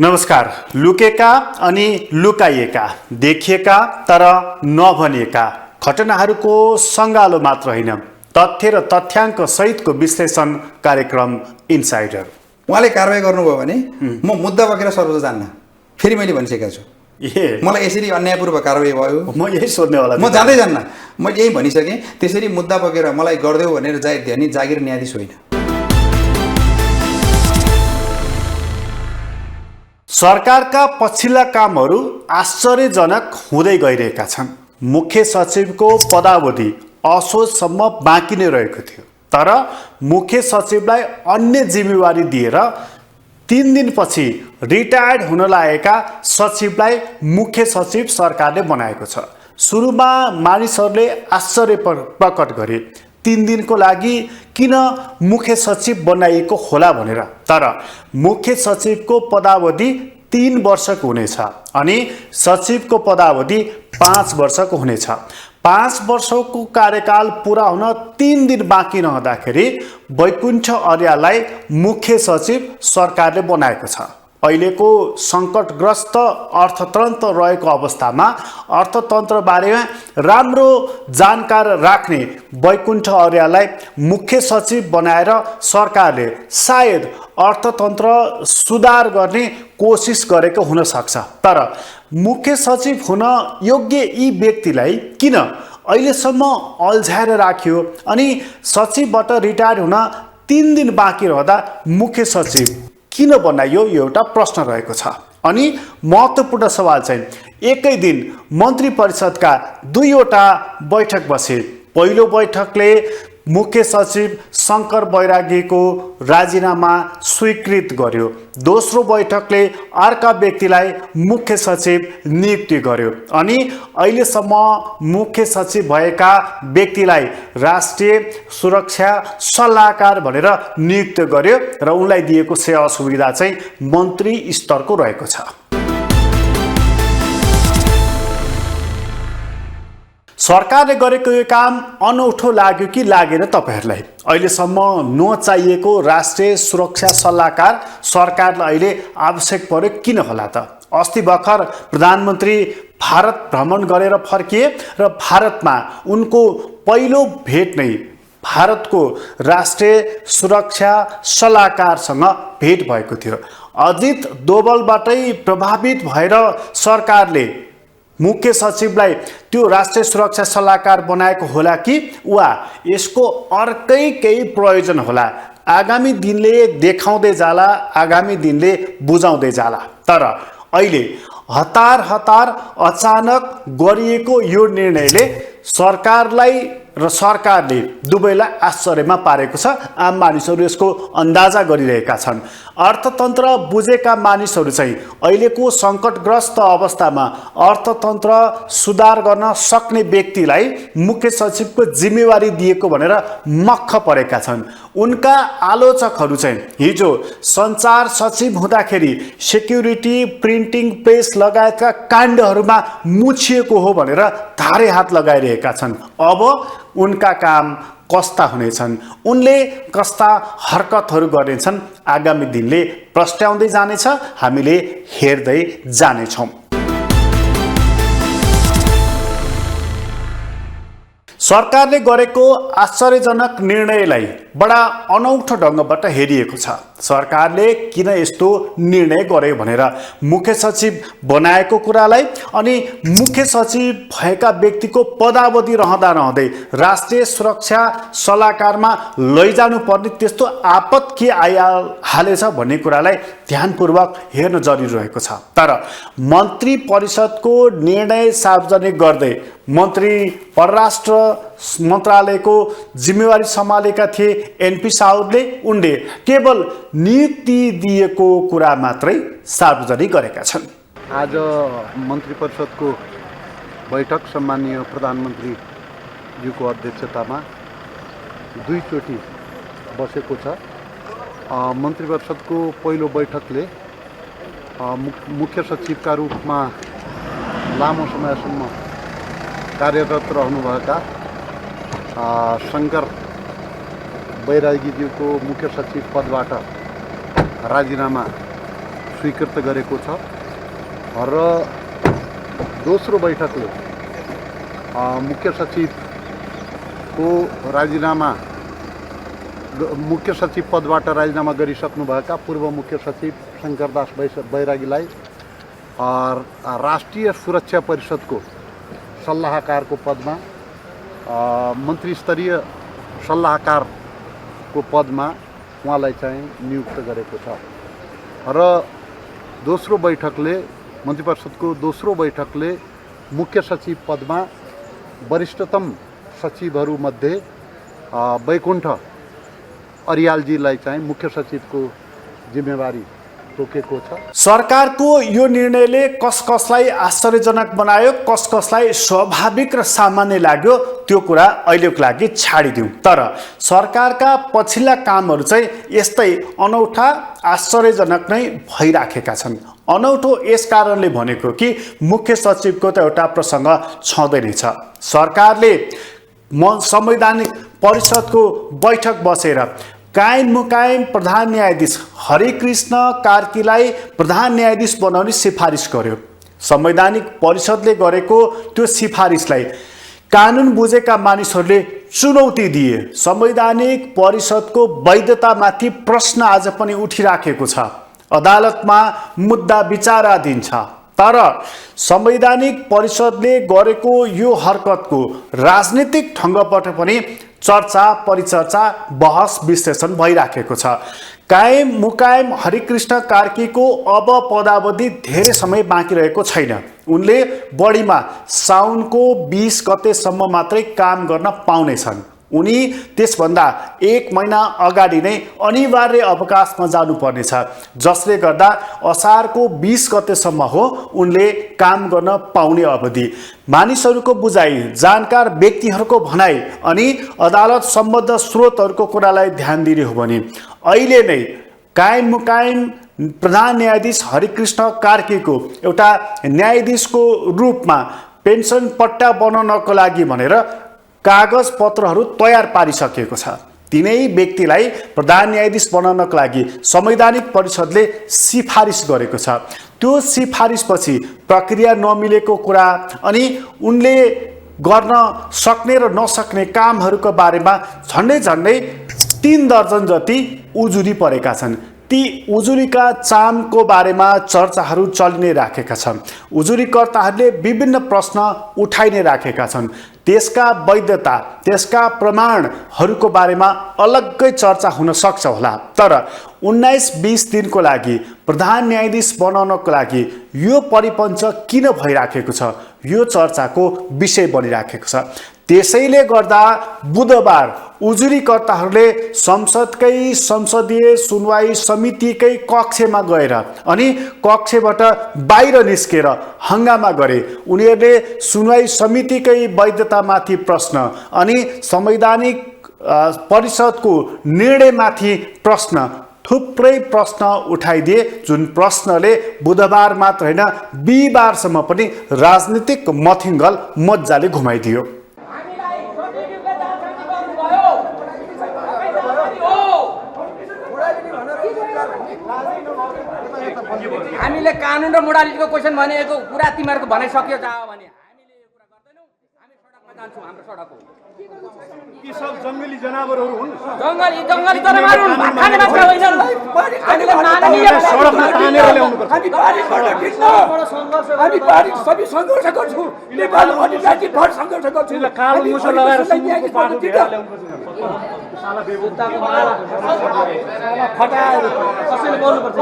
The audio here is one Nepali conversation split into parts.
नमस्कार। लुकेका अनि लुकाइएका, देखिएका तर नभनिएका घटनाहरूको सङ्गालो मात्र होइन, तथ्य र तथ्याङ्क सहितको विश्लेषण कार्यक्रम इनसाइडर। उहाँले कारबाही गर्नुभयो भने म मुद्दा बोकेर सर्वोच्च जान्न। फेरि मैले भनिसकेको छु, मलाई यसरी अन्यायपूर्वक कारबाही भयो, म यही सोध्नेवाला म जाँदै जान्न। मैले यही भनिसकेँ। त्यसरी मुद्दा बोकेर मलाई गरिदेऊ भनेर जागिर न्यायाधीश होइन। सरकारका पछिल्ला कामहरू आश्चर्यजनक हुँदै गइरहेका छन्। मुख्य सचिवको पदावधि असोजसम्म बाँकी नै रहेको थियो, तर मुख्य सचिवलाई अन्य जिम्मेवारी दिएर 3 दिनपछि रिटायर्ड हुन लागेका सचिवलाई मुख्य सचिव सरकारले बनाएको छ। सुरुमा मानिसहरूले आश्चर्य प्रकट गरे, 3 दिनको लागि किन मुख्य सचिव बनाइएको होला भनेर। तर मुख्य सचिवको पदावधि 3 वर्षको हुनेछ अनि सचिवको पदावधि 5 वर्षको हुनेछ। 5 वर्षको कार्यकाल पुरा हुन 3 दिन बाँकी रहँदाखेरि वैकुण्ठ अर्याललाई मुख्य सचिव सरकारले बनाएको छ। अहिलेको सङ्कटग्रस्त अर्थतन्त्र रहेको अवस्थामा अर्थतन्त्र बारेमा राम्रो जानकार राख्ने वैकुण्ठ अर्याललाई मुख्य सचिव बनाएर सरकारले सायद अर्थतन्त्र सुधार गर्ने कोसिस गरेको हुन सक्छ। तर मुख्य सचिव हुन योग्य यी व्यक्तिलाई किन अहिलेसम्म अल्झाएर राखियो अनि सचिवबाट रिटायर हुन 3 दिन बाँकी रहँदा मुख्य सचिव किन बनाइयो, यो एउटा प्रश्न रहेको छ। अनि महत्त्वपूर्ण सवाल चाहिँ एकै दिन मन्त्री परिषदका 2वटा बैठक बसे। पहिलो बैठकले मुख्य सचिव शङ्कर बैरागीको राजीनामा स्वीकृत गर्यो। दोस्रो बैठकले अर्का व्यक्तिलाई मुख्य सचिव नियुक्ति गर्यो अनि अहिलेसम्म मुख्य सचिव भएका व्यक्तिलाई राष्ट्रिय सुरक्षा सल्लाहकार भनेर नियुक्त गर्यो र उनलाई दिएको सेवा सुविधा चाहिँ मन्त्री स्तरको रहेको छ। सरकारले गरेको यो काम अनौठो लाग्यो कि लागेन तपाईँहरूलाई? अहिलेसम्म नचाहिएको राष्ट्रिय सुरक्षा सल्लाहकार सरकारलाई अहिले आवश्यक पर्यो किन होला त? अस्ति भर्खर प्रधानमन्त्री भारत भ्रमण गरेर फर्किए र भारतमा उनको पहिलो भेट नै भारतको राष्ट्रिय सुरक्षा सल्लाहकारसँग भेट भएको थियो। अजित डोभालबाटै प्रभावित भएर सरकारले मुख्य सचिवलाई त्यो राष्ट्रिय सुरक्षा सल्लाहकार बनाएको होला कि वा यसको अर्कै केही प्रयोजन होला? आगामी दिनले देखाउँदै जाला, आगामी दिनले बुझाउँदै जाला। तर अहिले हतार अचानक गरिएको यो निर्णयले सरकारलाई र सरकारले दुवैलाई आश्चर्यमा पारेको छ। आम मानिसहरू यसको अन्दाजा गरिरहेका छन्। अर्थतन्त्र बुझेका मानिसहरू चाहिँ अहिलेको सङ्कटग्रस्त अवस्थामा अर्थतन्त्र सुधार गर्न सक्ने व्यक्तिलाई मुख्य सचिवको जिम्मेवारी दिएको भनेर मक्ख परेका छन्। उनका आलोचकहरू चाहिँ हिजो सञ्चार सचिव हुँदाखेरि सेक्युरिटी, प्रिन्टिङ प्रेस लगायतका काण्डहरूमा मुछिएको हो भनेर धारे हात लगाइरहेका छन्। अब उनका काम कस्ता हुनेछन्, उनले कस्ता हरकतहरू गर्नेछन्, आगामी दिनले प्रस्ट्याउँदै जानेछ, हामीले हेर्दै जानेछौँ। सरकारले गरेको आश्चर्यजनक निर्णयलाई बडा अनौठो ढङ्गबाट हेरिएको छ। सरकारले किन यस्तो निर्णय गर्यो भनेर मुख्य सचिव बनाएको कुरालाई अनि मुख्य सचिव भएका व्यक्तिको पदावधि रहँदै राष्ट्रिय सुरक्षा सल्लाहकारमा लैजानु पर्ने त्यस्तो आपत के आइहालेछ भन्ने कुरालाई ध्यानपूर्वक हेर्न जरुरी रहेको छ। तर मन्त्री परिषदको निर्णय सार्वजनिक गर्दै मन्त्री परराष्ट्र मन्त्रालयको जिम्मेवारी सम्हालेका थिए एनपी साउदले उनले केवल नियुक्ति दिएको कुरा मात्रै सार्वजनिक गरेका छन्। आज मन्त्री परिषदको बैठक सम्माननीय प्रधानमन्त्रीज्यूको अध्यक्षतामा 2 चोटि बसेको छ। मन्त्री परिषदको पहिलो बैठकले मुख्य सचिवका रूपमा लामो समयसम्म कार्यरत रहनुभएका शङ्कर बैरागीज्यूको मुख्य सचिव पदबाट राजीनामा स्वीकृत गरेको छ र दोस्रो बैठकले मुख्य सचिवको राजीनामा मुख्य सचिव पदबाट राजीनामा गरिसक्नुभएका पूर्व मुख्य सचिव शङ्करदास बैरागीलाई राष्ट्रिय सुरक्षा परिषदको सल्लाहकारको पदमा मन्त्री स्तरीय सल्लाहकारको पदमा उहाँलाई चाहिँ नियुक्त गरेको छ र दोस्रो बैठकले मन्त्री परिषदको दोस्रो बैठकले मुख्य सचिव पदमा वरिष्ठतम सचिवहरूमध्ये वैकुण्ठ अरियालजीलाई चाहिँ मुख्य सचिवको जिम्मेवारी तोकेको छ। सरकारको यो निर्णयले कसलाई आश्चर्यजनक बनायो, कसलाई स्वाभाविक र सामान्य लाग्यो त्यो कुरा अहिलेको लागि छाडिदिउँ। तर सरकारका पछिल्ला कामहरू चाहिँ यस्तै अनौठा आश्चर्यजनक नै भइराखेका छन्। अनौठो यस कारणले भनेको कि मुख्य सचिवको त एउटा प्रसङ्ग छँदै नै छ। सरकारले संवैधानिक परिषदको बैठक बसेर कायम मुकायम प्रधान न्यायाधीश हरिकृष्ण कार्कीलाई प्रधान न्यायाधीश बनाउने सिफारिस गर्यो। संवैधानिक परिषदले गरेको त्यो सिफारिसलाई कानुन बुझेका मानिसहरूले चुनौती दिए। संवैधानिक परिषदको वैधतामाथि प्रश्न आज पनि उठिराखेको छ, अदालतमा मुद्दा विचाराधीन छ। तर संवैधानिक परिषदले गरेको यो हरकतको राजनीतिक ढङ्गबाट पनि चर्चा परिचर्चा बहस विश्लेषण भइराखेको छ। कायम मुकायम हरिकृष्ण कार्कीको अब पदावधि धेरै समय बाँकी रहेको छैन। उनले बढीमा साउनको 20 गतेसम्म मात्रै काम गर्न पाउनेछन्। उनी त्यसभन्दा 1 महिना अगाडि नै अनिवार्य अवकाशमा जानुपर्नेछ, जसले गर्दा असारको 20 गतेसम्म हो उनले काम गर्न पाउने अवधि। मानिसहरूको बुझाइ, जानकार व्यक्तिहरूको भनाइ अनि अदालत सम्बद्ध स्रोतहरूको कुरालाई ध्यान दिने हो भने अहिले नै कायम मुकायम प्रधान न्यायाधीश हरिकृष्ण कार्कीको एउटा न्यायाधीशको रूपमा पेन्सन पट्टा बनाउनको लागि भनेर कागज पत्रहरू तयार पारिसकेको छ। तिनै व्यक्तिलाई प्रधान न्यायाधीश बनाउनको लागि संवैधानिक परिषदले सिफारिस गरेको छ। त्यो सिफारिसपछि प्रक्रिया नमिलेको कुरा अनि उनले गर्न सक्ने र नसक्ने कामहरूको बारेमा झन्डै 3 दर्जन जति उजुरी परेका छन्। ती उजुरीका चामको बारेमा चर्चाहरू चलि नै राखेका छन्। उजुरीकर्ताहरूले विभिन्न प्रश्न उठाइ नै राखेका छन्। त्यसका वैधता, त्यसका प्रमाणहरूको बारेमा अलग्गै चर्चा हुन सक्छ होला। तर 19-20 दिनको लागि प्रधान न्यायाधीश बनाउनको लागि यो परिपञ्च किन भइराखेको छ, यो चर्चाको विषय बनिराखेको छ। त्यसैले गर्दा बुधबार उजुरीकर्ताहरूले संसदकै संसदीय सुनवाई समितिकै कक्षमा गएर अनि कक्षबाट बाहिर निस्केर हङ्गामा गरे। उनीहरूले सुनवाई समितिकै वैधतामाथि प्रश्न अनि संवैधानिक परिषदको निर्णयमाथि प्रश्न, थुप्रै प्रश्न उठाइदिए, जुन प्रश्नले बुधबार मात्र होइन बिहिबारसम्म पनि राजनीतिक मथिङ्गल मजाले घुमाइदियो। हामीले कानुन र मोडालिटीको क्वेसन भनेको कुरा तिमीहरूको भनाइसक्यो जाओ भने हामीले यो कुरा गर्दैनौँ। हामी सडकमा जान्छौँ। हाम्रो सडक हो। यी सब जङ्गली जनावरहरू हुन्। जङ्गली जनावर हुन्, भात खाने मान्छे होइनन्। हामीले माननीय सडकमा तानेर ल्याउनुपर्छ। हामी पार्टी सबै सङ्घर्ष गर्छौँ। नेपाल अधिराज्य भर सङ्घर्ष गर्छौँ। कालो मुसो लगाएर सुनको पाटो भित्र ल्याउनुपर्छ। फटाएर कसैले बोल्नुपर्छ।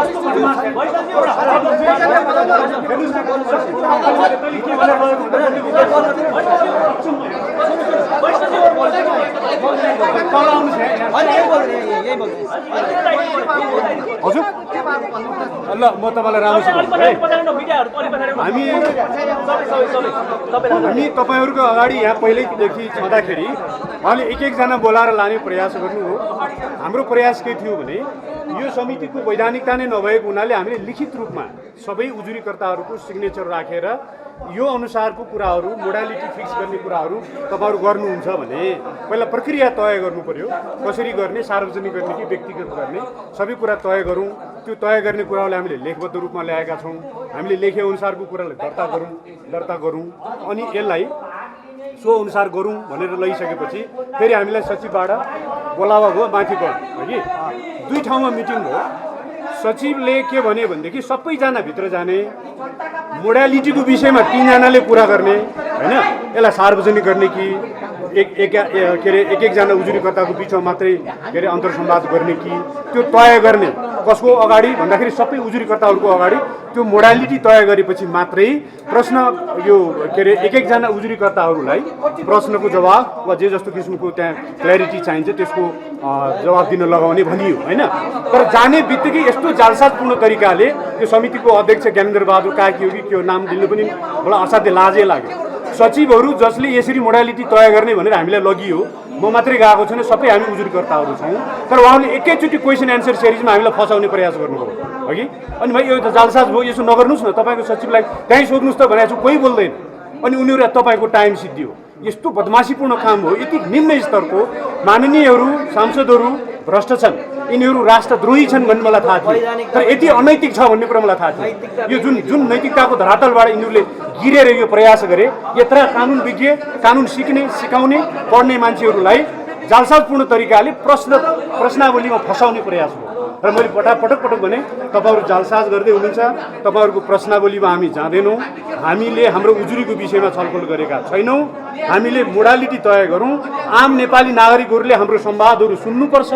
हजुर ल म तपाईँलाई राम्रोसित हामी तपाईँहरूको अगाडि यहाँ पहिल्यैदेखि छँदाखेरि उहाँले एक एकजना बोलाएर लाने प्रयास गर्नु हो। हाम्रो प्रयास के थियो भने यो समितिको वैधानिकता नै नभएको हुनाले हामीले लिखित रूपमा सबै उजुरीकर्ताहरूको सिग्नेचर राखेर यो अनुसारको कुराहरू मोडालिटी फिक्स गर्ने कुराहरू तपाईँहरू गर्नुहुन्छ भने पहिला प्रक्रिया तय गर्नु पर्यो, कसरी गर्ने, सार्वजनिक गर्ने कि व्यक्तिगत गर्ने, सबै कुरा तय गरौँ। त्यो तय गर्ने कुरालाई हामीले लेखबद्ध रूपमा ल्याएका छौँ। हामीले लेखे अनुसारको कुरालाई दर्ता गरौँ अनि यसलाई सो अनुसार गरौँ भनेर लैसकेपछि फेरि हामीलाई सचिवबाट बोलावा भयो, माथि बढ्यो है कि 2 ठाउँमा मिटिङ भयो। सचिवले के भने भनेदेखि सबैजना भित्र जाने, मोडालिटीको विषयमा 3 जनाले कुरा गर्ने होइन, यसलाई सार्वजनिक गर्ने कि एक-एकजना उजुरीकर्ताको बिचमा मात्रै अन्तर्संवाद गर्ने कि त्यो तय गर्ने कसको अगाडि भन्दाखेरि सबै उजुरीकर्ताहरूको अगाडि त्यो मोडालिटी तय गरेपछि मात्रै प्रश्न यो एक-एकजना उजुरीकर्ताहरूलाई प्रश्नको जवाब वा जे जस्तो किसिमको त्यहाँ क्ल्यारिटी चाहिन्छ त्यसको जवाब दिन लगाउने भनियो होइन। तर जाने बित्तिकै यस्तो जालसाजपूर्ण तरिकाले यो समितिको अध्यक्ष ज्ञानेन्द्र बहादुर कार्की हो कि के हो नाम दिनु पनि मलाई असाध्य लाजै लाग्यो। सचिवहरू जसले यसरी मोडालिटी तय गर्ने भनेर हामीलाई लगियो, म मात्रै गएको छैन, सबै हामी उजुरीकर्ताहरू छौँ। तर उहाँले एकैचोटि क्वेसन एन्सर सिरिजमा हामीलाई फसाउने प्रयास गर्नुभयो अघि। अनि भाइ यो त जालसाज भयो, यसो नगर्नुहोस् न, तपाईँको सचिवलाई त्यहीँ सोध्नुहोस् त भनेको छु, कोही बोल्दैन। अनि उनीहरू तपाईँको टाइम सिद्धियो। यस्तो बदमासीपूर्ण काम हो। यति निम्न स्तरको माननीयहरू सांसदहरू भ्रष्ट छन्, यिनीहरू राष्ट्रद्रोही छन् भन्ने मलाई थाहा थियो। तर यति अनैतिक छ भन्ने कुरा मलाई थाहा थियो। यो जुन नैतिकताको धरातलबाट यिनीहरूले गिरेर यो प्रयास गरे, यत्र कानुन विज्ञ, कानुन सिक्ने सिकाउने पढ्ने मान्छेहरूलाई जालसाजपूर्ण तरिकाले प्रश्नावलीमा फसाउने प्रयास हो। र मैले पटक भने तपाईँहरू जालसाज गर्दै हुनुहुन्छ, तपाईँहरूको प्रश्नावलीमा हामी जाँदैनौँ। हामीले हाम्रो उजुरीको विषयमा छलफल गरेका छैनौँ। हामीले मोडालिटी तय गरौँ। आम नेपाली नागरिकहरूले हाम्रो संवादहरू सुन्नुपर्छ।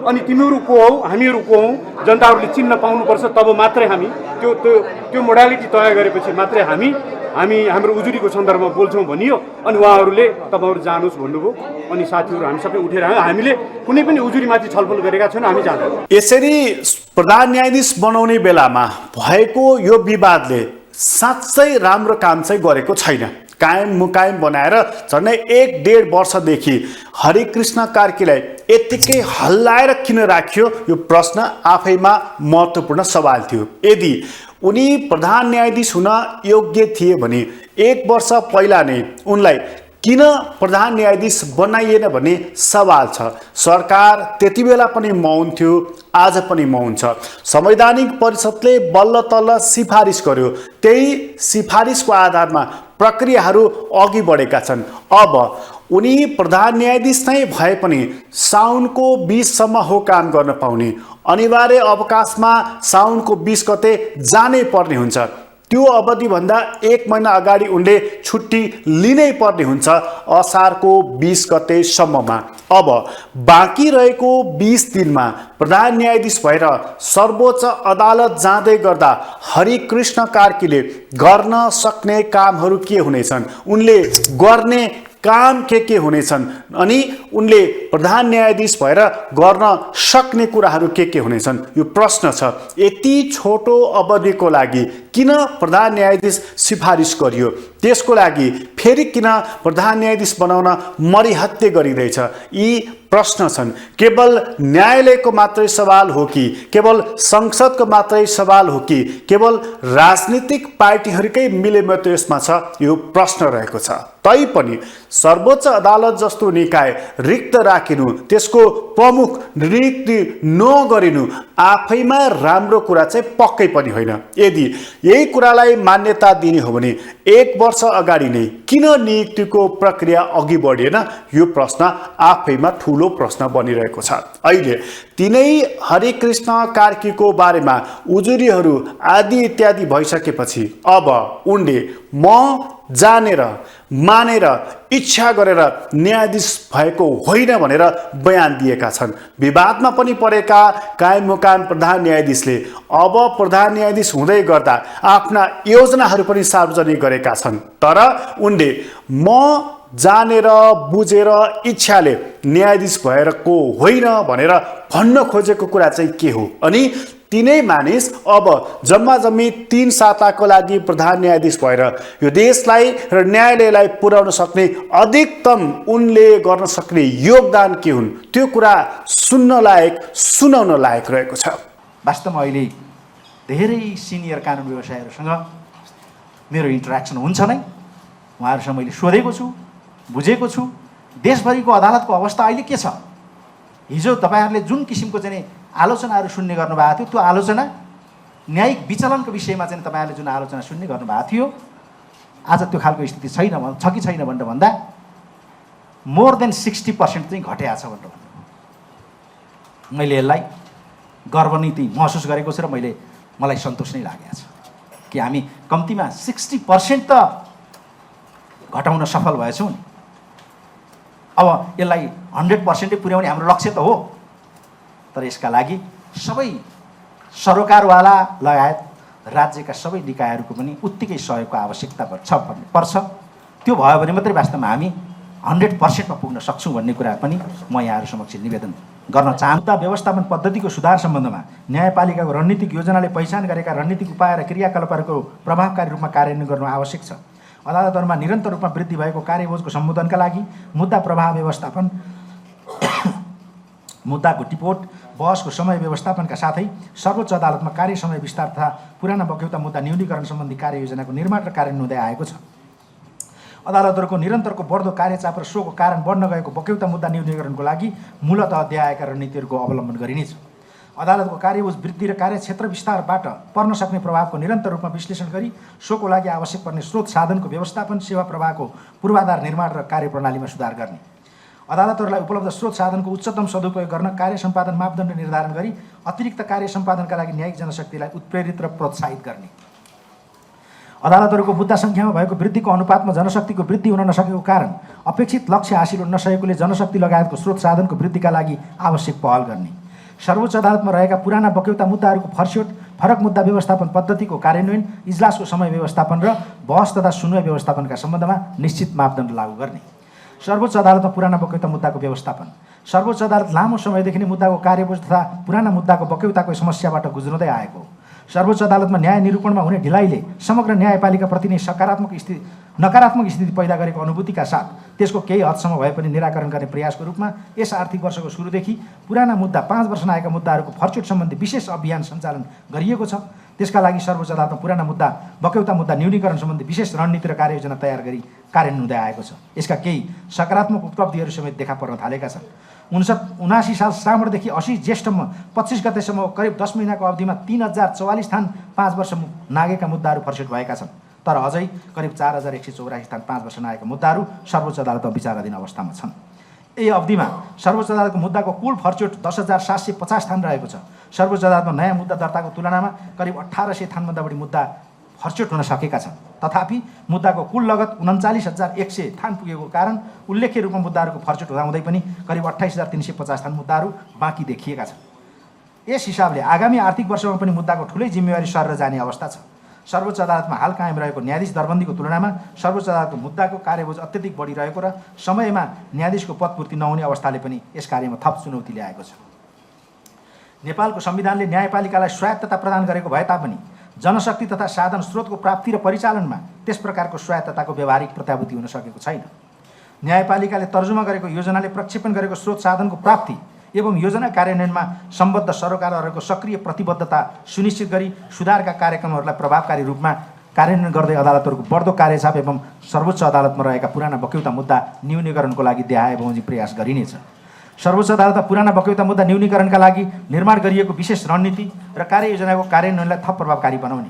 अनि तिमीहरू को हौ, हामीहरू को हौ, जनताहरूले चिन्न पाउनुपर्छ। तब मात्रै हामी त्यो मोडालिटी तय गरेपछि मात्रै हामी हाम्रो उजुरीको सन्दर्भमा बोल्छौँ भनियो। अनि उहाँहरूले तपाईँहरू जानुहोस् भन्नुभयो। अनि साथीहरू हामी सबै उठेर हामीले कुनै पनि उजुरीमाथि छलफल गरेका छैनौँ, हामी जाँदैनौँ। यसरी प्रधान न्यायाधीश बनाउने बेलामा भएको यो विवादले साँच्चै राम्रो काम चाहिँ गरेको छैन। कायम मुकायम बनाएर झन्डै 1.5 वर्षदेखि हरिकृष्ण कार्कीलाई यत्तिकै हल्लाएर किन राखियो, यो प्रश्न आफैमा महत्त्वपूर्ण सवाल थियो। यदि उनी प्रधान न्यायाधीश हुन योग्य थिए भने 1 वर्ष पहिला नै उनलाई किन प्रधान न्यायाधीश बनाइएन भन्ने सवाल छ। सरकार त्यति बेला पनि मौन थियो, आज पनि मौन छ। संवैधानिक परिषदले बल्ल तल्ल सिफारिस गर्यो, त्यही सिफारिसको आधारमा प्रक्रियाहरू अघि बढेका छन्। अब उनी प्रधान न्यायाधीश नै भए पनि साउनको 20 सम्म हो काम गर्न पाउने। अनिवार्य अवकाशमा साउनको 20 गते जानै पर्ने हुन्छ। त्यो अवधिभन्दा 1 महिना अगाडि उनले छुट्टी लिनै पर्ने हुन्छ, असारको 20 गतेसम्ममा। अब बाँकी रहेको 20 दिनमा प्रधान न्यायाधीश भएर सर्वोच्च अदालत जाँदै गर्दा हरिकृष्ण कार्कीले गर्न सक्ने कामहरू के हुनेछन्, उनले गर्ने काम के हुनेछन्, अनि उनले प्रधान न्यायाधीश भएर गर्न सक्ने कुराहरू के हुनेछन्, यो प्रश्न छ। यति छोटो अवधिको लागि किन प्रधान न्यायाधीश सिफारिस गरियो, त्यसको लागि फेरि किन प्रधान न्यायाधीश बनाउन मरिहत्ते गरिँदैछ, यी प्रश्न छन्। केवल न्यायालयको मात्रै सवाल हो कि, केवल संसदको मात्रै सवाल हो कि, केवल राजनीतिक पार्टीहरूकै मिलेमतो यसमा छ, यो प्रश्न रहेको छ। तैपनि सर्वोच्च अदालत जस्तो निकाय रिक्त राखिनु, त्यसको प्रमुख नियुक्ति नगरिनु आफैमा राम्रो कुरा चाहिँ पक्कै पनि होइन। यदि यही कुरालाई मान्यता दिने हो भने 1 वर्ष अगाडि नै किन नियुक्तिको प्रक्रिया अघि बढेन, यो प्रश्न आफैमा ठुलो प्रश्न बनिरहेको छ। अहिले तिनै हरिकृष्ण कार्कीको बारेमा उजुरीहरू आदि इत्यादि भइसकेपछि अब उनले म जानेर मानेर इच्छा गरेर न्यायाधीश भएको होइन भनेर बयान दिएका छन्। विवादमा पनि परेका कायम मुकाम प्रधान न्यायाधीशले अब प्रधान न्यायाधीश हुँदै गर्दा आफ्ना योजनाहरू पनि सार्वजनिक गरेका छन्। तर उनले म जानेर बुझेर इच्छाले न्यायाधीश भएरको होइन भनेर भन्न खोजेको कुरा चाहिँ के हो, अनि तिनै मानिस अब जम्मा जम्मी 3 साताको लागि प्रधान न्यायाधीश भएर यो देशलाई र न्यायालयलाई पुर्याउन सक्ने अधिकतम उनले गर्न सक्ने योगदान के हुन्, त्यो कुरा सुन्न लायक, सुनाउन लायक रहेको छ। वास्तवमा अहिले धेरै सिनियर कानुन व्यवसायीहरूसँग मेरो इन्टरेक्सन हुन्छ नै। उहाँहरूसँग मैले सोधेको छु, बुझेको छु देशभरिको अदालतको अवस्था अहिले के छ। हिजो तपाईँहरूले जुन किसिमको चाहिँ आलोचनाहरू सुन्ने गर्नुभएको थियो, त्यो आलोचना न्यायिक विचलनको विषयमा चाहिँ तपाईँहरूले जुन आलोचना सुन्ने गर्नुभएको थियो, आज त्यो खालको स्थिति छैन छ कि छैन भनेर भन्दा मोर देन 60% चाहिँ घटेको छ भनेर भन्नु। मैले यसलाई गर्वनीति महसुस गरेको छु र मलाई सन्तोष नै लागेको छ कि हामी कम्तीमा 60% त घटाउन सफल भएछौँ नि। अब यसलाई 100% पुर्याउने हाम्रो लक्ष्य त हो, तर यसका लागि सबै सरोकारवाला लगायत राज्यका सबै निकायहरूको पनि उत्तिकै सहयोगको आवश्यकता पर्छ। त्यो भयो भने मात्रै वास्तवमा हामी 100%मा पुग्न सक्छौँ भन्ने कुरा पनि म यहाँहरू समक्ष निवेदन गर्न चाहन्छु। व्यवस्थापन पद्धतिको सुधार सम्बन्धमा न्यायपालिकाको रणनीतिक योजनाले पहिचान गरेका रणनीतिक उपाय र क्रियाकलापहरूको प्रभावकारी रूपमा कार्यान्वयन गर्नु आवश्यक छ। अदालतहरूमा निरन्तर रूपमा वृद्धि भएको कार्यबोझको सम्बोधनका लागि मुद्दा प्रवाह व्यवस्थापन, मुद्दाको टिपोट, बहसको समय व्यवस्थापनका साथै सर्वोच्च अदालतमा कार्य समय विस्तार तथा पुराना बक्यौता मुद्दा न्यूनीकरण सम्बन्धी कार्ययोजनाको निर्माण र कार्यान्वयन हुँदै आएको छ। अदालतहरूको निरन्तरको बढ्दो कार्यचाप र सोको कारण बढ्न गएको बक्यौता मुद्दा न्यूनीकरणको लागि मूलतः अध्यायका रणनीतिहरूको अवलम्बन गरिनेछ। अदालतको कार्यबोझ वृद्धि र कार्यक्षेत्र विस्तारबाट पर्न सक्ने प्रभावको निरन्तर रूपमा विश्लेषण गरी सोको लागि आवश्यक पर्ने स्रोत साधनको व्यवस्थापन, सेवा प्रवाहको पूर्वाधार निर्माण र कार्यप्रणालीमा सुधार गर्ने। अदालतहरूलाई उपलब्ध स्रोत साधनको उच्चतम सदुपयोग गर्न कार्य सम्पादन मापदण्ड निर्धारण गरी अतिरिक्त कार्य सम्पादनका लागि न्यायिक जनशक्तिलाई उत्प्रेरित र प्रोत्साहित गर्ने। अदालतहरूको मुद्दा सङ्ख्यामा भएको वृद्धिको अनुपातमा जनशक्तिको वृद्धि हुन नसकेको कारण अपेक्षित लक्ष्य हासिल हुन नसकेकोले जनशक्ति लगायतको स्रोत साधनको वृद्धिका लागि आवश्यक पहल गर्ने। सर्वोच्च अदालतमा रहेका पुराना बक्यौता मुद्दाहरूको फरक मुद्दा व्यवस्थापन पद्धतिको कार्यान्वयन, इजलासको समय व्यवस्थापन र बहस तथा सुनवाई व्यवस्थापनका सम्बन्धमा निश्चित मापदण्ड लागू गर्ने। सर्वोच्च अदालतमा पुराना बक्यौता मुद्दाको व्यवस्थापन। सर्वोच्च अदालत लामो समयदेखि नै मुद्दाको कार्यबोझ तथा पुराना मुद्दाको बक्यौताको समस्याबाट गुज्रदै आएको हो। सर्वोच्च अदालतमा न्याय निरूपणमा हुने ढिलाइले समग्र न्यायपालिकाप्रति नै नकारात्मक स्थिति पैदा गरेको अनुभूतिका साथ त्यसको केही हदसम्म भए पनि निराकरण गर्ने प्रयासको रूपमा यस आर्थिक वर्षको सुरुदेखि पुराना मुद्दा 5 वर्षमा आएका मुद्दाहरूको फर्चुट सम्बन्धी विशेष अभियान सञ्चालन गरिएको छ। त्यसका लागि सर्वोच्च अदालतमा पुराना मुद्दा बक्यौता मुद्दा न्यूनीकरण सम्बन्धी विशेष रणनीति र कार्ययोजना तयार गरी कार्यान्वयन हुँदै आएको छ। यसका केही सकारात्मक उपलब्धिहरू समेत देखा पर्न थालेका छन्। 1979 साल श्रावणदेखि 80 ज्येष्ठमा 25 गतेसम्म करिब 10 महिनाको अवधिमा 3044 स्थान 5 वर्ष नागेका मुद्दाहरू फर्चुट भएका छन्। तर अझै करिब 4184 स्थान 5 वर्ष नागेका मुद्दाहरू सर्वोच्च अदालतमा विचाराधीन अवस्थामा छन्। यही अवधिमा सर्वोच्च अदालतको मुद्दाको कुल फर्चुट 10,750 स्थान रहेको छ। सर्वोच्च अदालतमा नयाँ मुद्दा दर्ताको तुलनामा करिब 1800 स्थानभन्दा बढी मुद्दा फर्चुट हुन सकेका छन्। तथापि मुद्दाको कुल लगत 39,100 स्थान पुगेको कारण उल्लेख्य रूपमा मुद्दाहरूको फर्चुट हुँदाहुँदै पनि करिब 28,350 स्थान मुद्दाहरू बाँकी देखिएका छन्। यस हिसाबले आगामी आर्थिक वर्षमा पनि मुद्दाको ठुलै जिम्मेवारी सरेर जाने अवस्था छ। सर्वोच्च अदालतमा हाल कायम रहेको न्यायाधीश दरबन्दीको तुलनामा सर्वोच्च अदालतको मुद्दाको कार्यबोझ अत्यधिक बढिरहेको र समयमा न्यायाधीशको पदपूर्ति नहुने अवस्थाले पनि यस कार्यमा थप चुनौती ल्याएको छ। नेपालको संविधानले न्यायपालिकालाई स्वायत्तता प्रदान गरेको भए तापनि जनशक्ति तथा साधन स्रोतको प्राप्ति र परिचालनमा त्यस प्रकारको स्वायत्तताको व्यावहारिक प्रत्याभूति हुन सकेको छैन। न्यायपालिकाले तर्जुमा गरेको योजनाले प्रक्षेपण गरेको स्रोत साधनको प्राप्ति एवं योजना कार्यान्वयनमा सम्बद्ध सरोकारहरूको सक्रिय प्रतिबद्धता सुनिश्चित गरी सुधारका कार्यक्रमहरूलाई प्रभावकारी रूपमा कार्यान्वयन गर्दै अदालतहरूको बढ्दो कार्यचाप एवं सर्वोच्च अदालतमा रहेका पुराना बक्यौता मुद्दा न्यूनीकरणको लागि देहायबहुजी प्रयास गरिनेछ। सर्वोच्च अदालतमा पुराना बक्यौता मुद्दा न्यूनीकरणका लागि निर्माण गरिएको विशेष रणनीति र कार्ययोजनाको कार्यान्वयनलाई थप प्रभावकारी बनाउने,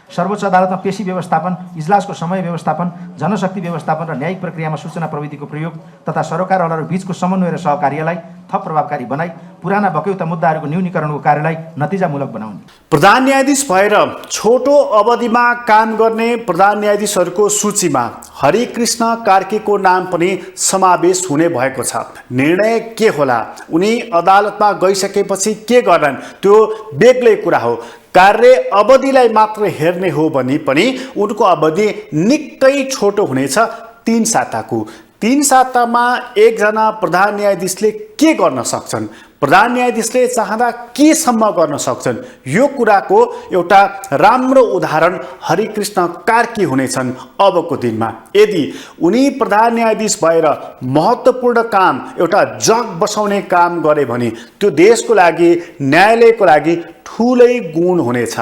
सर्वोच्च अदालतमा पेशी व्यवस्थापन, इजलासको समय व्यवस्थापन, जनशक्ति व्यवस्थापन र न्यायिक प्रक्रियामा सूचना प्रविधिको प्रयोग तथा सरोकारवालाहरू बीचको समन्वय र सहकार्यलाई थप प्रभावकारी बनाई पुराना बक्यौता मुद्दाहरूको न्यूनीकरणको कार्यलाई नतिजामूलक बनाउने। प्रधान न्यायाधीश भएर छोटो अवधिमा काम गर्ने प्रधान न्यायाधीशहरूको सूचीमा हरिकृष्ण कार्कीको नाम पनि समावेश हुने भएको छ। निर्णय के होला, उनी अदालतमा गइसकेपछि के गर्छन् त्यो बेग्लै कुरा हो। कार्य अवधिलाई मात्र हेर्ने हो भने पनि उनको अवधि निकै छोटो हुनेछ, 3 साताको। 3 सातामा एकजना प्रधान न्यायाधीशले के गर्न सक्छन्? प्रधान न्यायाधीशले चाहँदा केसम्म गर्न सक्छन्। यो कुराको एउटा राम्रो उदाहरण हरिकृष्ण कार्की हुनेछन् अबको दिनमा। यदि उनी प्रधान न्यायाधीश भएर महत्त्वपूर्ण काम, एउटा जग बसाउने काम गरे भने त्यो देशको लागि, न्यायालयको लागि ठुलै गुण हुनेछ।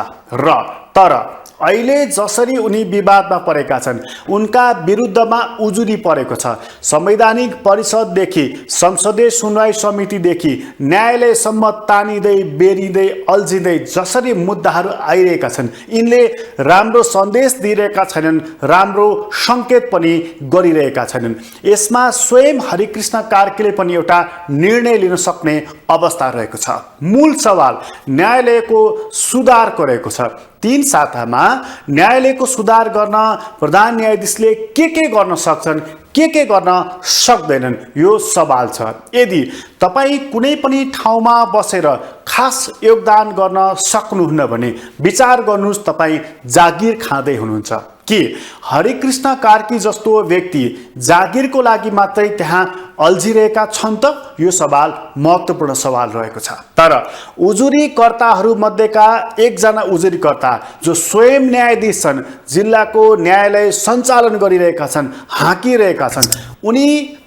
तर अहिले जसरी उनी विवादमा परेका छन्, उनका विरुद्धमा उजुरी परेको छ। संवैधानिक परिषददेखि, संसदीय सुनवाई समितिदेखि न्यायालयसम्म तानिँदै बेरिँदै अल्झिँदै जसरी मुद्दाहरू आइरहेका छन्, यिनले राम्रो सन्देश दिइरहेका छैनन्, राम्रो सङ्केत पनि गरिरहेका छैनन्। यसमा स्वयं हरिकृष्ण कार्कीले पनि एउटा निर्णय लिन सक्ने अवस्था रहेको छ। मूल सवाल न्यायालयको सुधारको रहेको छ। 3 सातामा न्यायालयको सुधार गर्न प्रधान न्यायाधीशले के गर्न सक्छन्, के गर्न सक्दैनन्, यो सवाल छ। यदि तपाईँ कुनै पनि ठाउँमा बसेर खास योगदान गर्न सक्नुहुन्न भने विचार गर्नुहोस्, तपाईँ जागिर खाँदै हुनुहुन्छ कि हरिकृष्ण कार्की जस्तो व्यक्ति जागिरको लागि मात्रै त्यहाँ अल्झिरहेका छन् त? यो सवाल महत्त्वपूर्ण सवाल रहेको छ। तर उजुरीकर्ताहरू मध्येका एकजना उजुरीकर्ता जो स्वयं न्यायाधीश छन्, जिल्लाको न्यायालय सञ्चालन गरिरहेका छन्, हाँकिरहेका छन्, उनी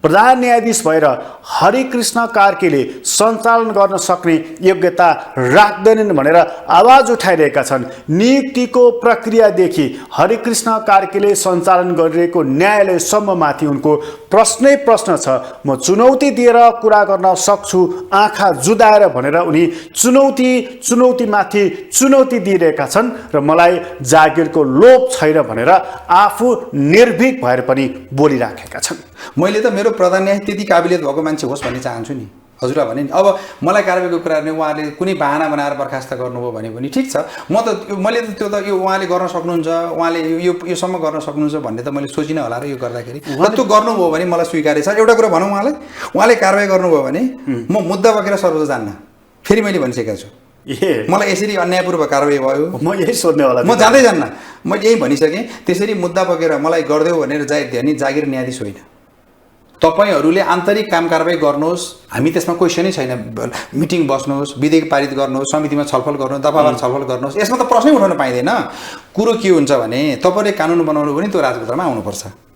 प्रधान न्यायाधीश भएर हरिकृष्ण कार्कीले सञ्चालन गर्न सक्ने योग्यता राख्दैनन् भनेर आवाज उठाइरहेका छन्। नियुक्तिको प्रक्रियादेखि हरिकृष्ण कार्कीले सञ्चालन गरिरहेको न्यायालयसम्ममाथि उनको प्रश्नै प्रश्न छ। म चुनौती दिएर कुरा गर्न सक्छु आँखा जुदाएर भनेर उनी चुनौतीमाथि चुनौती दिइरहेका छन् र मलाई जागिरको लोभ छैन भनेर आफू निर्भीक भएर पनि बोलिराखेका छन्। मैले त मेरो प्रधान न्यायाधीश त्यति काबिलियत भएको मान्छे होस् भन्ने चाहन्छु नि। हजुर भने नि अब मलाई कारबाहीको कुराहरू उहाँले कुनै बाहना बनाएर बर्खास्त गर्नुभयो भने पनि ठिक छ। मैले त त्यो त यो उहाँले गर्न सक्नुहुन्छ, उहाँले योसम्म गर्न सक्नुहुन्छ भन्ने त मैले सोचिनँ होला र यो गर्दाखेरि त्यो गर्नुभयो भने मलाई स्वीकार्य छ। एउटा कुरा भनौँ, उहाँले कारबाही गर्नुभयो भने म मुद्दा बोकेर सर्वोच्च जान्न। फेरि मैले भनिसकेको छु, मलाई यसरी अन्यायपूर्वक कारबाही भयो, म यही सोध्ने होला, म जाँदै जान्न। मैले यही भनिसकेँ। त्यसरी मुद्दा बोकेर मलाई गरिदेऊ भनेर जागिर न्यायाधीश होइन। तपाईहरूले आन्तरिक काम कारबाही गर्नुहोस्, हामी त्यसमा क्वेसनै छैन। मिटिङ बस्नुहोस्, विधेयक पारित गर्नुहोस्, समितिमा छलफल गर्नुहोस्, दफावार छलफल गर्नुहोस्, यसमा त प्रश्नै उठाउन पाइँदैन। कुरो के हुन्छ भने तपाईँले कानुन बनाउनु भने त्यो राजपत्रमा आउनुपर्छ।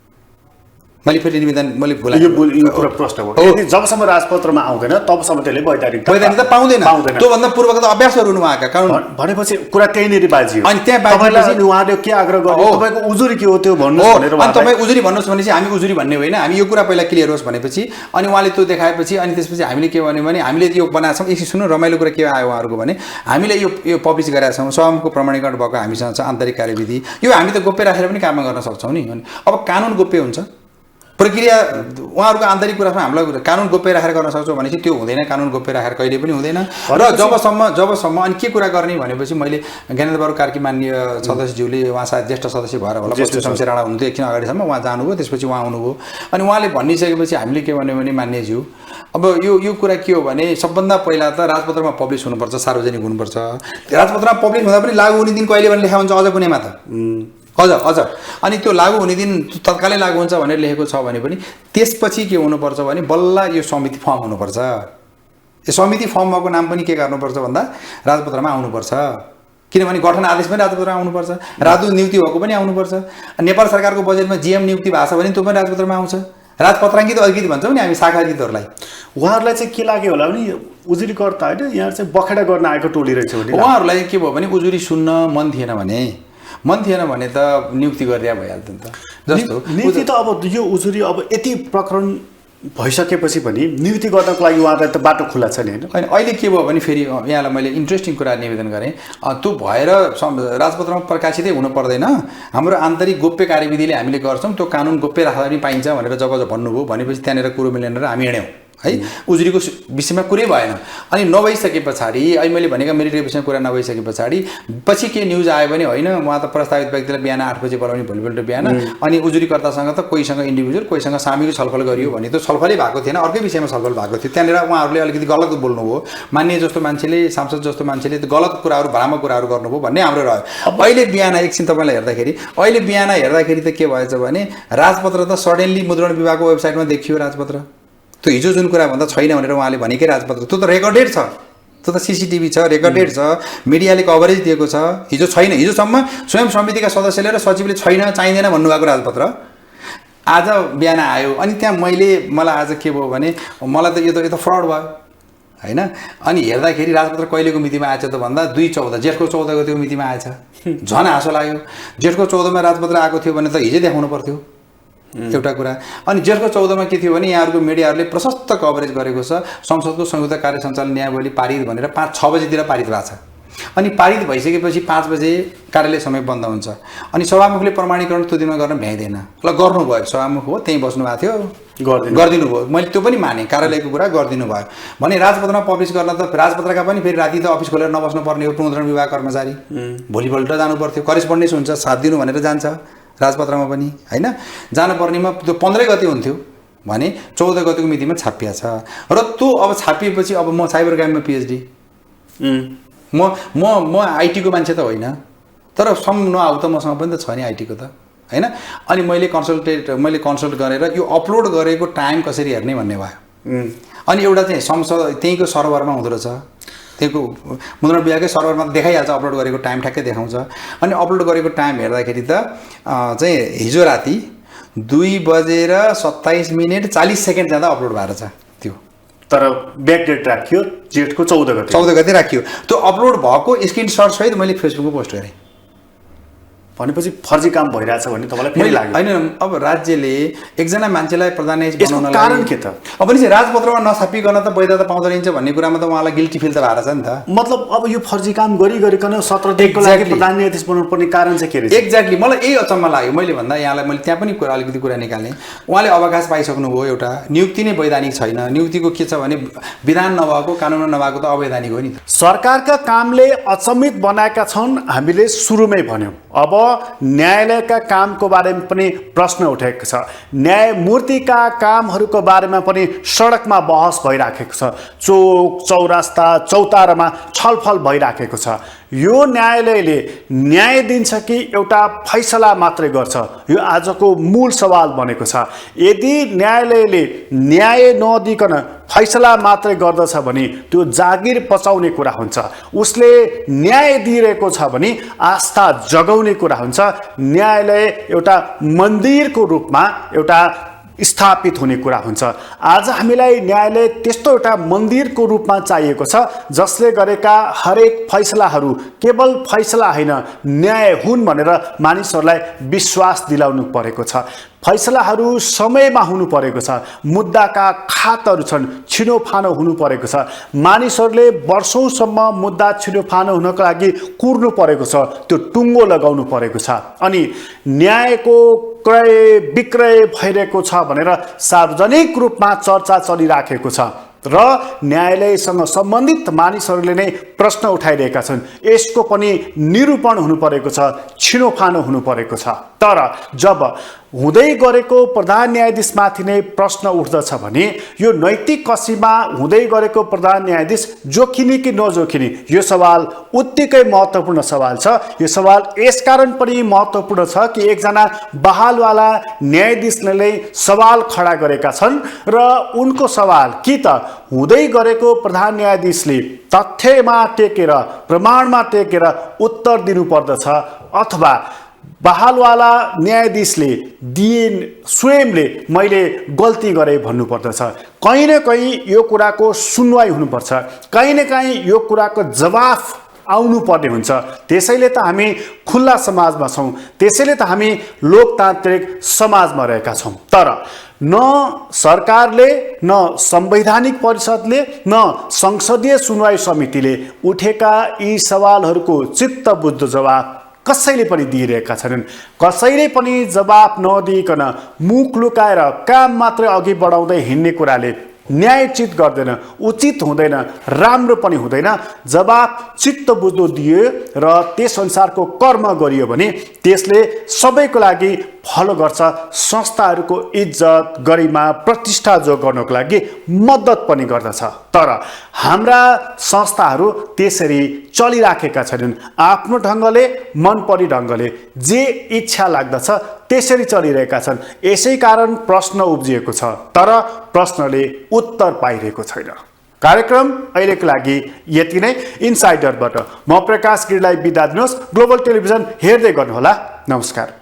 मैले फेरि निवेदन मैले यो कुरा प्रश्न हो। यदि जबसम्म राजपत्रमा आउँदैन तबसम्म त्यसले वैधानिकता पाउँदैन। त्योभन्दा पूर्वको त अभ्यासहरू हुनु उहाँका कानुन भनेपछि कुरा त्यहीँनिर बाजी हो। अनि त्यहाँ बाजी उहाँले के आग्रह गर्नु, तपाईँको उजुरी के हो त्यो भन्नुहोस् भनेर। अनि तपाईँ उजुरी भन्नुहोस् भनेपछि हामी उजुरी भन्ने होइन, हामी यो कुरा पहिला क्लियर होस् भनेपछि अनि उहाँले त्यो देखाएपछि अनि त्यसपछि हामीले के भन्यो भने हामीले यो बनाएको छौँ। एकछिन सुन्नु, रमाइलो कुरा के आयो उहाँहरूको भने हामीले यो पब्लिस गरेका छौँ, सभामुखको प्रमाणीकरण भएको हामीसँग छ आन्तरिक कार्यविधि, यो हामी त गोप्य राखेर पनि काम गर्न सक्छौँ नि। अब कानुन गोप्य हुन्छ, प्रक्रिया उहाँहरूको आन्तरिक कुरामा हामीलाई कानुन गोप्य राखेर गर्न सक्छौँ भनेपछि त्यो हुँदैन। कानुन गोप्य राखेर कहिले पनि हुँदैन। र जबसम्म अनि के कुरा गर्ने भनेपछि मैले ज्ञानेन्द्र कार्की माननीय सदस्यज्यूले, उहाँ सायद ज्येष्ठ सदस्य भएर होला, शमशेर राणा हुनुहुन्थ्यो एकछिन अगाडिसम्म, उहाँ जानुभयो, त्यसपछि उहाँ आउनुभयो। अनि उहाँले भनिसकेपछि हामीले के भन्यो भने मान्यज्यू अब यो कुरा के हो भने सबभन्दा पहिला त राजपत्रमा पब्लिस हुनुपर्छ, सार्वजनिक हुनुपर्छ। राजपत्रमा पब्लिस हुँदा पनि लागू हुने दिन कहिले भने लेखा हुन्छ, अझ कुनैमा त अझ अनि त्यो लागू हुने दिन तत्कालै लागू हुन्छ भनेर लेखेको छ भने पनि त्यसपछि के हुनुपर्छ भने बल्ल यो समिति फर्म हुनुपर्छ। यो समिति फर्म भएको नाम पनि के गर्नुपर्छ भन्दा राजपत्रमा आउनुपर्छ। किनभने गठन आदेश पनि राजपत्रमा आउनुपर्छ, राजदूत नियुक्ति भएको पनि आउनुपर्छ। नेपाल सरकारको बजेटमा जीएम नियुक्ति भएको छ भने त्यो पनि राजपत्रमा आउँछ। राजपत्राङ्कित अधिकृत भन्छौँ नि हामी शाखाकृतहरूलाई। उहाँहरूलाई चाहिँ के लाग्यो होला भने उजुरीकर्ता होइन, यहाँ चाहिँ बखेडा गर्न आएको टोली रहेछ भने उहाँहरूलाई के भयो भने उजुरी सुन्न मन थिएन भने त नियुक्ति गरिदिया भइहाल्थ्यो नि त। जस्तो नियुक्ति त अब यो उजुरी अब यति प्रकरण भइसकेपछि पनि नियुक्ति गर्नको लागि उहाँलाई त बाटो खुल्ला छ नि होइन। अहिले के भयो भने फेरि यहाँलाई मैले इन्ट्रेस्टिङ कुरा निवेदन गरेँ, त्यो भएर राजपत्रमा प्रकाशितै हुनु पर्दैन, हाम्रो आन्तरिक गोप्य कार्यविधिले हामीले गर्छौँ, त्यो कानुन गोप्य राख्दा पनि पाइन्छ भनेर जब भन्नुभयो भनेपछि त्यहाँनिर कुरो मिलेन र हामी हिँड्यौँ है। उजुरीको विषयमा कुरै भएन। अनि नभइसके पछाडि अहिले मैले भनेको मेरिटको विषयमा कुरा नभइसके पछाडि पछि के न्युज आयो भने होइन उहाँ त प्रस्तावित व्यक्तिलाई बिहान 8 बजे बोलाउने भोलिपल्ट बिहान, अनि उजुरीकर्तासँग त कोहीसँग इन्डिभिजुअल कोहीसँग सामूहिक छलफल गरियो भने त छलफलै भएको थिएन, अर्कै विषयमा छलफल भएको थियो। त्यहाँनिर उहाँहरूले अलिकति गलत बोल्नुभयो, मान्य जस्तो मान्छेले, सांसद जस्तो मान्छेले गलत कुराहरू भ्रामक कुराहरू गर्नुभयो भन्ने हाम्रो रह्यो। अहिले बिहान एकछिन तपाईँलाई हेर्दाखेरि त के भएछ भने राजपत्र त सडनली मुद्रण विभागको वेबसाइटमा देखियो राजपत्र। त्यो हिजो जुन कुरा भन्दा छैन भनेर उहाँले भनेकै राजपत्र त्यो त रेकर्डेड छ, त्यो त CCTV छ, रेकर्डेड छ, मिडियाले कभरेज दिएको छ। हिजो छैन, हिजोसम्म स्वयं समितिका सदस्यले र सचिवले छैन चाहिँदैन भन्नुभएको राजपत्र आज बिहान आयो। अनि त्यहाँ मलाई आज के भयो भने मलाई त यो त फ्रड भयो होइन। अनि हेर्दाखेरि राजपत्र कहिलेको मितिमा आएछ त भन्दा 2/14 जेठको 14 गतिको मितिमा आएछ। झन् हाँसो लाग्यो, जेठको 14 मा राजपत्र आएको थियो भने त हिजै देखाउनु पर्थ्यो एउटा कुरा। अनि जेठको 14 मा के थियो भने यहाँहरूको मिडियाहरूले प्रशस्त कभरेज गरेको छ, संसदको संयुक्त कार्य सञ्चालन नियमावली पारित भनेर 5-6 बजेतिर पारित भएको छ। अनि पारित भइसकेपछि 5 बजे कार्यालय समय बन्द हुन्छ। अनि सभामुखले प्रमाणीकरण त्यो दिनमा गर्न भ्याइँदैन, ल गर्नुभयो, सभामुख हो त्यहीँ बस्नु भएको थियो, गरिदिनु भयो। मैले त्यो पनि माने, कार्यालयको कुरा गरिदिनु भयो भने राजपत्रमा पब्लिस गर्न त राजपत्रका पनि फेरि राति त अफिस खोलेर नबस्नु पर्ने हो, पुनर्मुद्रण विभाग कर्मचारी भोलिपल्ट जानु पर्थ्यो, करेस्पोन्डेन्स हुन्छ, 7 दिनु भनेर जान्छ राजपत्रमा पनि होइन। जानुपर्नेमा त्यो 15 गते हुन्थ्यो भने 14 गतेको मितिमा छापिया छ। र त्यो अब छापिएपछि अब म साइबर क्राइममा PhD, म IT को मान्छे त होइन, तर सम नआउ त मसँग पनि त छ नि IT को त होइन। अनि मैले कन्सल्ट गरेर यो अपलोड गरेको टाइम कसरी हेर्ने भन्ने भयो। अनि एउटा चाहिँ संसद त्यहीँको सर्भरमा हुँदो रहेछ, त्यहीँको मुद्रण विभागकै सर्भरमा देखाइहाल्छ, अपलोड गरेको टाइम ठ्याक्कै देखाउँछ। अनि अपलोड गरेको टाइम हेर्दाखेरि त चाहिँ हिजो राति 2:27:40 जाँदा अपलोड भएर छ त्यो। तर ब्याकडेट राखियो जेठको 14 गते राखियो। त्यो अपलोड भएको स्क्रिनसट सहित मैले फेसबुकमा पोस्ट गरेँ। भनेपछि फर्जी काम भइरहेछ भन्ने तपाईँलाई फेरि लाग्यो? होइन, अब राज्यले एकजना मान्छेलाई प्रधान न्यायाधीश बनाउनलाई कारण के त? अब पनि राजपत्रमा नछापिकन त वैधता पाउँदो रहेछ भन्ने कुरामा त उहाँलाई गिल्टी फिल त भएर छ नि त। मतलब अब यो फर्जी काम गरिकन 17 दिनको लागि प्रधान न्यायाधीश बनाउनु पर्ने कारण चाहिँ के रहेछ? एक्ज्याक्टली मलाई यही अचम्म लाग्यो। मैले भन्दा यहाँलाई मैले त्यहाँ पनि अलिकति कुरा निकालेँ। उहाँले अवकाश पाइसक्नुभयो, एउटा नियुक्ति नै वैधानिक छैन। नियुक्तिको के छ भने विधान नभएको, कानुन नभएको त अवैधानिक हो नि। सरकारका कामले अचम्मित बनाएका छन्, हामीले सुरुमै भन्यौँ। अब न्यायालयका कामको बारेमा पनि प्रश्न उठेको छ, न्यायमूर्तिका कामहरूको बारेमा पनि सडकमा बहस भइराखेको छ, चोक चौरास्ता चौतारामा छलफल भइराखेको छ। यो न्यायालयले न्याय दिन्छ कि एउटा फैसला मात्रै गर्छ, यो आजको मूल सवाल बनेको छ। यदि न्यायालयले न्याय नदिकन फैसला मात्रै गर्दछ भने त्यो जागिर पचाउने कुरा हुन्छ, उसले न्याय दिइरहेको छ भने आस्था जगाउने कुरा हुन्छ। न्यायालय एउटा मन्दिरको रूपमा एउटा स्थापित हुने कुरा हुन्छ। आज हामीलाई न्यायालय त्यस्तो एउटा मन्दिरको रूपमा चाहिएको छ जसले गरेका हरेक फैसलाहरू केवल फैसला होइन न्याय हुन् भनेर मानिसहरूलाई विश्वास दिलाउनु परेको छ। फैसलाहरू समयमा हुनु परेको छ, मुद्दाका खातहरू छन्, छिनोफानो हुनु परेको छ। मानिसहरूले वर्षौँसम्म मुद्दा छिनोफानो हुनको लागि कुर्नु परेको छ, त्यो टुङ्गो लगाउनु परेको छ। अनि न्यायको क्रय विक्रय भइरहेको छ भनेर सार्वजनिक रूपमा चर्चा चलिराखेको छ र न्यायालयसँग सम्बन्धित मानिसहरूले नै प्रश्न उठाइरहेका छन्। यसको पनि निरूपण हुनु परेको छ, छिनोफानो हुनु परेको छ। तर जब हुँदै गरेको प्रधान न्यायाधीशमाथि नै प्रश्न उठ्दछ भने यो नैतिक कसीमा हुँदै गरेको प्रधान न्यायाधीश जोखिने कि नजोखिने, यो सवाल उत्तिकै महत्त्वपूर्ण सवाल छ। यो सवाल यसकारण पनि महत्त्वपूर्ण छ कि एकजना बहालवाला न्यायाधीशले नै सवाल खडा गरेका छन् र उनको सवाल कि त हुँदै गरेको प्रधान न्यायाधीशले तथ्यमा टेकेर प्रमाणमा टेकेर उत्तर दिनुपर्दछ अथवा बहालवाला न्यायाधीशले स्वयंले मैले गल्ती गरेँ भन्नुपर्दछ। कहीँ न कहीँ यो कुराको सुनवाई हुनुपर्छ, कहीँ न कहीँ यो कुराको जवाफ आउनुपर्ने हुन्छ। त्यसैले त हामी खुल्ला समाजमा छौँ, त्यसैले त हामी लोकतान्त्रिक समाजमा रहेका छौँ। तर न सरकारले, न संवैधानिक परिषदले, न संसदीय सुनवाई समितिले उठेका यी सवालहरूको चित्त बुझ्दो जवाफ कसैले पनि दिइरहेका छैनन्। कसैले पनि जवाफ नदिइकन मुख लुकाएर काम मात्रै अघि बढाउँदै हिँड्ने कुराले न्यायोचित गर्दैन, उचित हुँदैन, राम्रो पनि हुँदैन। जवाफ चित्त बुझ्दो दियो र त्यसअनुसारको कर्म गरियो भने त्यसले सबैको लागि फलो गर्छ, संस्थाहरूको इज्जत गरिमा प्रतिष्ठा जोगाउनको लागि मद्दत पनि गर्दछ। तर हाम्रा संस्थाहरू त्यसरी चलिराखेका छैनन्। आफ्नो ढङ्गले मनपरी ढङ्गले जे इच्छा लाग्दछ त्यसरी चलिरहेका छन्। यसै कारण प्रश्न उब्जिएको छ, तर प्रश्नले उत्तर पाइरहेको छैन। कार्यक्रम अहिलेको लागि यति नै। इनसाइडरबाट म प्रकाश गिरीलाई बिदा दिनुहोस्। ग्लोबल टेलिभिजन हेर्दै गर्नुहोला। नमस्कार।